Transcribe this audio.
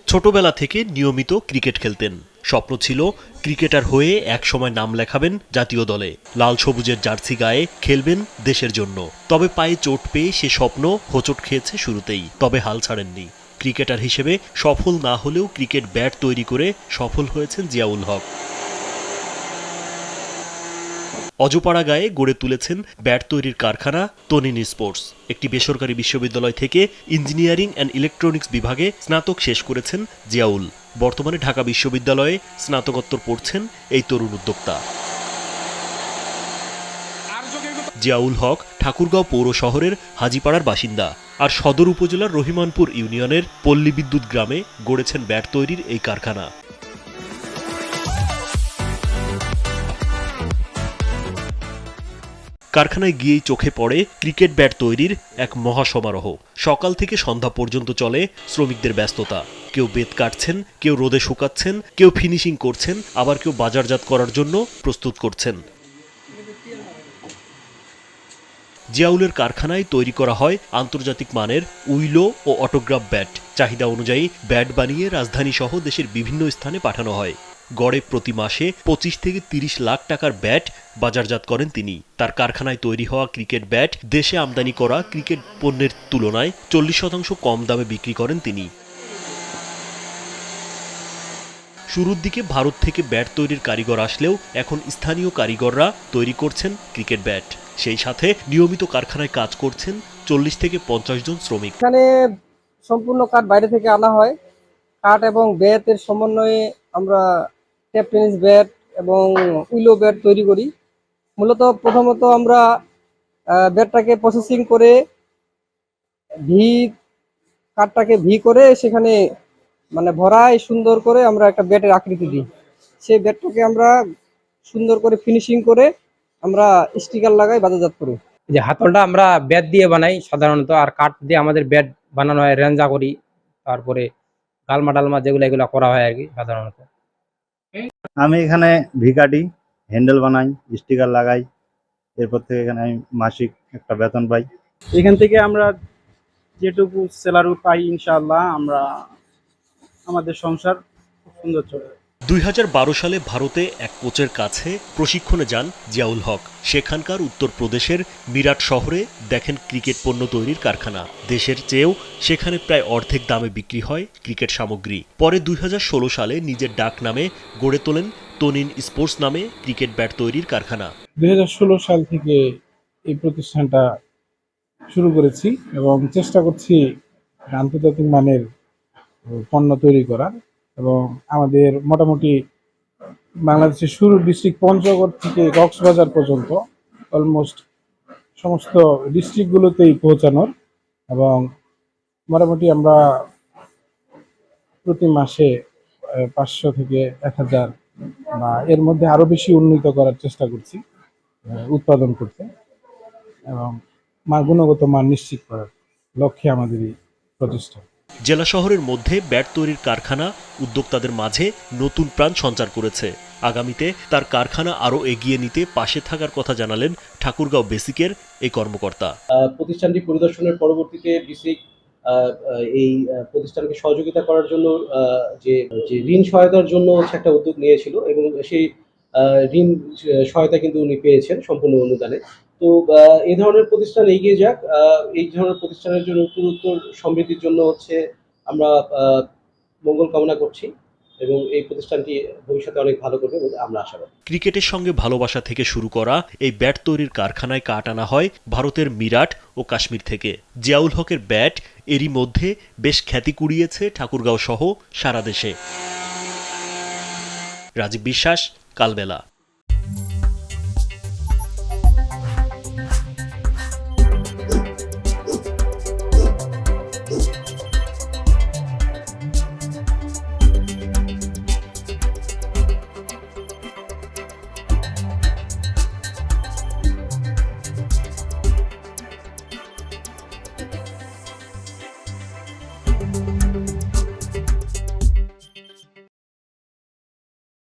ছোটবেলা থেকে নিয়মিত ক্রিকেট খেলতেন। স্বপ্ন ছিল ক্রিকেটার হয়ে একসময় নাম লেখাবেন জাতীয় দলে, লাল সবুজের জার্সি গায়ে খেলবেন দেশের জন্য। তবে পায়ে চোট পেয়ে সে স্বপ্ন হোঁচট খেয়েছে শুরুতেই, তবে হাল ছাড়েননি। ক্রিকেটার হিসেবে সফল না হলেও ক্রিকেট ব্যাট তৈরি করে সফল হয়েছেন জিয়াউল হক। অজপাড়া গায়ে গড়ে তুলেছেন ব্যাট তৈরির কারখানা তনিন স্পোর্টস। একটি বেসরকারি বিশ্ববিদ্যালয় থেকে ইঞ্জিনিয়ারিং অ্যান্ড ইলেকট্রনিক্স বিভাগে স্নাতক শেষ করেছেন জিয়াউল। বর্তমানে ঢাকা বিশ্ববিদ্যালয়ে স্নাতকোত্তর পড়ছেন এই তরুণ উদ্যোক্তা। জিয়াউল হক ঠাকুরগাঁও পৌর শহরের হাজীপাড়ার বাসিন্দা, আর সদর উপজেলার রহিমানপুর ইউনিয়নের পল্লী বিদ্যুৎ গ্রামে গড়েছেন ব্যাট তৈরির এই কারখানা। কারখানায় গিয়েই চোখে পড়ে ক্রিকেট ব্যাট তৈরির এক মহাসমারোহ। সকাল থেকে সন্ধ্যা পর্যন্ত চলে শ্রমিকদের ব্যস্ততা। কেউ বেত কাটছেন, কেউ রোদে শুকাচ্ছেন, কেউ ফিনিশিং করছেন, আবার কেউ বাজারজাত করার জন্য প্রস্তুত করছেন। জিয়াউলের কারখানায় তৈরি করা হয় আন্তর্জাতিক মানের উইলো ও অটোগ্রাফ ব্যাট। চাহিদা অনুযায়ী ব্যাট বানিয়ে রাজধানী সহ দেশের বিভিন্ন স্থানে পাঠানো হয়। গড়ে প্রতি মাসে 25 থেকে 30 লাখ টাকার ব্যাট বাজারজাত করেন তিনি। তার কারখানায় তৈরি হওয়া ক্রিকেট ব্যাট দেশে আমদানি করা ক্রিকেট পণ্যের তুলনায় 40% কম দামে বিক্রি করেন তিনি। শুরুর দিকে ভারত থেকে ব্যাট তৈরির কারিগর আসলেও এখন স্থানীয় কারিগররা তৈরি করছেন ক্রিকেট ব্যাট। সেই সাথে নিয়মিত কারখানায় কাজ করছেন 40 থেকে 50 জন শ্রমিক। এখানে সম্পূর্ণ কাঠ বাইরে থেকে আনা হয়। কাঠ এবং ব্যাটের সমন্বয়ে আমরা টেপ টেনিস ব্যাট এবং উইলো ব্যাট তৈরি করি। মূলত প্রথমত আমরা ব্যাটটাকে প্রসেসিং করে কাঠটাকে করে সেখানে ভরায় সুন্দর করে আমরা একটা ব্যাটের আকৃতি দিই। সেই ব্যাটটাকে আমরা সুন্দর করে ফিনিশিং করে আমরা স্টিকার লাগাই, বাজারজাত করি। যে হাতলটা আমরা ব্যাট দিয়ে বানাই সাধারণত, আর কাঠ দিয়ে আমাদের ব্যাট বানানো হয়, রেঞ্জা করি, তারপরে গালমা ডালমা যেগুলো এগুলো করা হয় আর কি সাধারণত। আমি এখানে ভিকাটি হ্যান্ডেল বানাই, স্টিকার লাগাই, এরপর থেকে এখানে আমি মাসিক একটা বেতন পাই। এখান থেকে আমরা যেটুকু স্যালারি পাই ইনশাআল্লাহ আমরা আমাদের সংসার খুব সুন্দর চলে। 2012 সালে ভারতে এক কোচের কাছে প্রশিক্ষণে যান জিয়াউল হক। সেখানকার উত্তরপ্রদেশের মিরাট শহরে দেখেন ক্রিকেট পণ্য তৈরির কারখানা। দেশের চেয়েও সেখানে প্রায় অর্ধেক দামে বিক্রি হয় ক্রিকেট সামগ্রী। পরে 2016 সালে নিজের ডাক নামে গড়ে তোলেন তনিন স্পোর্টস নামে ক্রিকেট ব্যাট তৈরির কারখানা। 2016 সাল থেকে এই প্রতিষ্ঠানটা শুরু করেছি এবং চেষ্টা করছি আন্তর্জাতিক মানের পণ্য তৈরি করার। এবং আমাদের মোটামুটি বাংলাদেশের শুরু ডিস্ট্রিক্ট পঞ্চগড় থেকে কক্সবাজার পর্যন্ত অলমোস্ট সমস্ত ডিস্ট্রিক্টগুলোতেই পৌঁছানোর, এবং মোটামুটি আমরা প্রতি মাসে 500 থেকে 1000 বা এর মধ্যে আরো বেশি উন্নীত করার চেষ্টা করছি উৎপাদন করতে, এবং গুণগত মান নিশ্চিত করার লক্ষ্যে আমাদের এই প্রচেষ্টা। জেলা শহরের মধ্যে ব্যাট তৈরির কারখানা উদ্যোক্তাদের মাঝে নতুন প্রাণ সঞ্চার করেছে। আগামীতে তার কারখানা আরও এগিয়ে নিতে পাশে থাকার কথা জানালেন ঠাকুরগাঁও বেসিকের এই কর্মকর্তা। প্রতিষ্ঠানটি পরিদর্শনের পরবর্তীতে বেসিক এই প্রতিষ্ঠানকে সহযোগিতা করার জন্য যে ঋণ সহায়তার জন্য একটা উদ্যোগ নিয়েছিল, এবং সেই ঋণ সহায়তা কিন্তু উনি পেয়েছেন সম্পূর্ণ অনুদানে। তো এই ধরনের প্রতিষ্ঠান এগিয়ে যাক, এই ধরনের প্রতিষ্ঠানের জন্য উত্তরোত্তর সমৃদ্ধির জন্য আমরা মঙ্গল কামনা করছি, এবং এই প্রতিষ্ঠানটি ভবিষ্যতে অনেক ভালো করবে বলে আমরা আশাবাদী। ক্রিকেটের সঙ্গে ভালোবাসা থেকে শুরু করা এই ব্যাট তৈরির কারখানায় কাঠ আনা হয় ভারতের মিরাট ও কাশ্মীর থেকে। জিয়াউল হকের ব্যাট এরই মধ্যে বেশ খ্যাতি কুড়িয়েছে ঠাকুরগাঁও সহ সারা দেশে। রাজীব বিশ্বাস, কালবেলা।